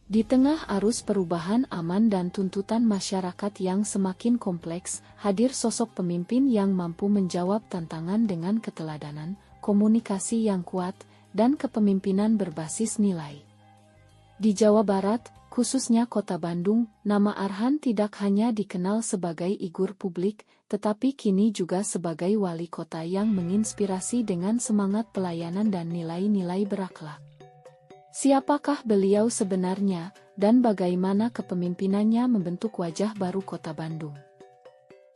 Di tengah arus perubahan aman dan tuntutan masyarakat yang semakin kompleks, hadir sosok pemimpin yang mampu menjawab tantangan dengan keteladanan, komunikasi yang kuat, dan kepemimpinan berbasis nilai. Di Jawa Barat, khususnya Kota Bandung, nama Arhan tidak hanya dikenal sebagai igur publik, tetapi kini juga sebagai wali kota yang menginspirasi dengan semangat pelayanan dan nilai-nilai berakhlak. Siapakah beliau sebenarnya, dan bagaimana kepemimpinannya membentuk wajah baru Kota Bandung?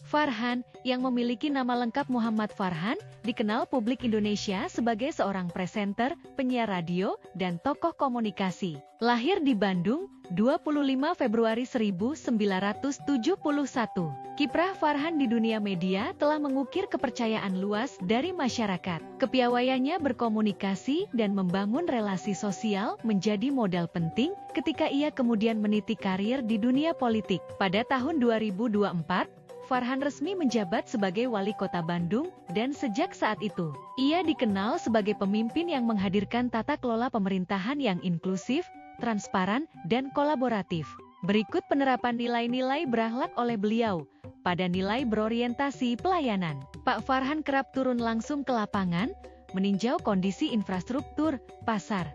Farhan, yang memiliki nama lengkap Muhammad Farhan, dikenal publik Indonesia sebagai seorang presenter, penyiar radio, dan tokoh komunikasi. Lahir di Bandung, 25 Februari 1971. Kiprah Farhan di dunia media telah mengukir kepercayaan luas dari masyarakat. Kepiawaiannya berkomunikasi dan membangun relasi sosial menjadi modal penting ketika ia kemudian meniti karir di dunia politik. Pada tahun 2024, Farhan resmi menjabat sebagai wali kota Bandung, dan sejak saat itu, ia dikenal sebagai pemimpin yang menghadirkan tata kelola pemerintahan yang inklusif, transparan, dan kolaboratif. Berikut penerapan nilai-nilai berakhlak oleh beliau. Pada nilai berorientasi pelayanan, Pak Farhan kerap turun langsung ke lapangan, meninjau kondisi infrastruktur, pasar,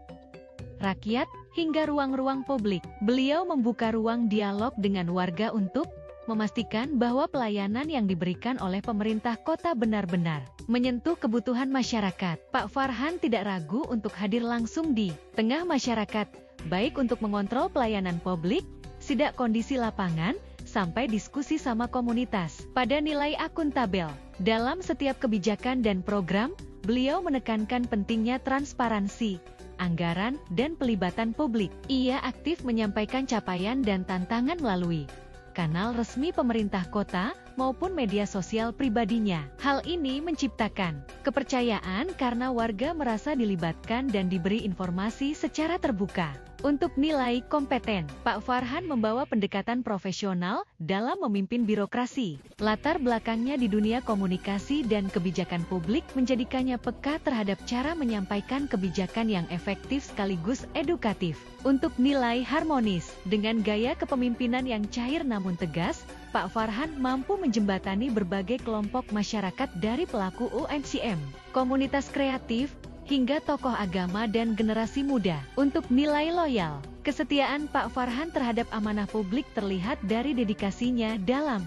rakyat, hingga ruang-ruang publik. Beliau membuka ruang dialog dengan warga untuk memastikan bahwa pelayanan yang diberikan oleh pemerintah kota benar-benar menyentuh kebutuhan masyarakat. Pak Farhan tidak ragu untuk hadir langsung di tengah masyarakat, baik untuk mengontrol pelayanan publik, sidak kondisi lapangan, sampai diskusi sama komunitas. Pada nilai akuntabel, dalam setiap kebijakan dan program, beliau menekankan pentingnya transparansi, anggaran, dan pelibatan publik. Ia aktif menyampaikan capaian dan tantangan melalui kanal resmi pemerintah kota maupun media sosial pribadinya. Hal ini menciptakan kepercayaan karena warga merasa dilibatkan dan diberi informasi secara terbuka. Untuk nilai kompeten, Pak Farhan membawa pendekatan profesional dalam memimpin birokrasi. Latar belakangnya di dunia komunikasi dan kebijakan publik menjadikannya peka terhadap cara menyampaikan kebijakan yang efektif sekaligus edukatif. Untuk nilai harmonis, dengan gaya kepemimpinan yang cair namun tegas, Pak Farhan mampu menjembatani berbagai kelompok masyarakat dari pelaku UMCM, komunitas kreatif, hingga tokoh agama dan generasi muda. Untuk nilai loyal, kesetiaan Pak Farhan terhadap amanah publik terlihat dari dedikasinya dalam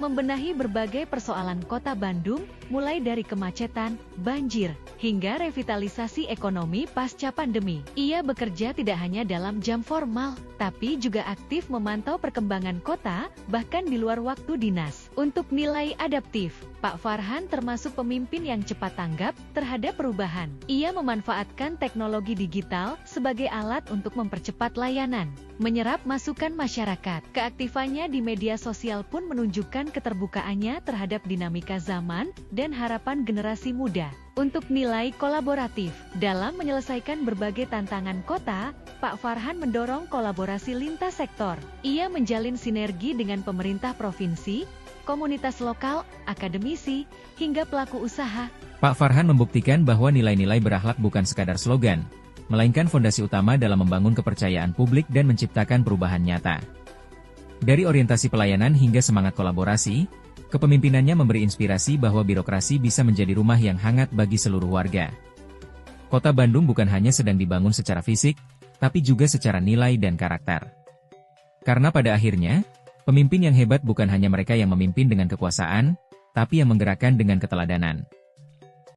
membenahi berbagai persoalan kota Bandung, mulai dari kemacetan, banjir, hingga revitalisasi ekonomi pasca pandemi. Ia bekerja tidak hanya dalam jam formal, tapi juga aktif memantau perkembangan kota, bahkan di luar waktu dinas. Untuk nilai adaptif, Pak Farhan termasuk pemimpin yang cepat tanggap terhadap perubahan. Ia memanfaatkan teknologi digital sebagai alat untuk mempercepat layanan, menyerap masukan masyarakat. Keaktifannya di media sosial pun menunjukkan keterbukaannya terhadap dinamika zaman dan harapan generasi muda. Untuk nilai kolaboratif, dalam menyelesaikan berbagai tantangan kota, Pak Farhan mendorong kolaborasi lintas sektor. Ia menjalin sinergi dengan pemerintah provinsi, komunitas lokal, akademisi, hingga pelaku usaha. Pak Farhan membuktikan bahwa nilai-nilai berakhlak bukan sekadar slogan, melainkan fondasi utama dalam membangun kepercayaan publik dan menciptakan perubahan nyata. Dari orientasi pelayanan hingga semangat kolaborasi, kepemimpinannya memberi inspirasi bahwa birokrasi bisa menjadi rumah yang hangat bagi seluruh warga. Kota Bandung bukan hanya sedang dibangun secara fisik, tapi juga secara nilai dan karakter. Karena pada akhirnya, pemimpin yang hebat bukan hanya mereka yang memimpin dengan kekuasaan, tapi yang menggerakkan dengan keteladanan.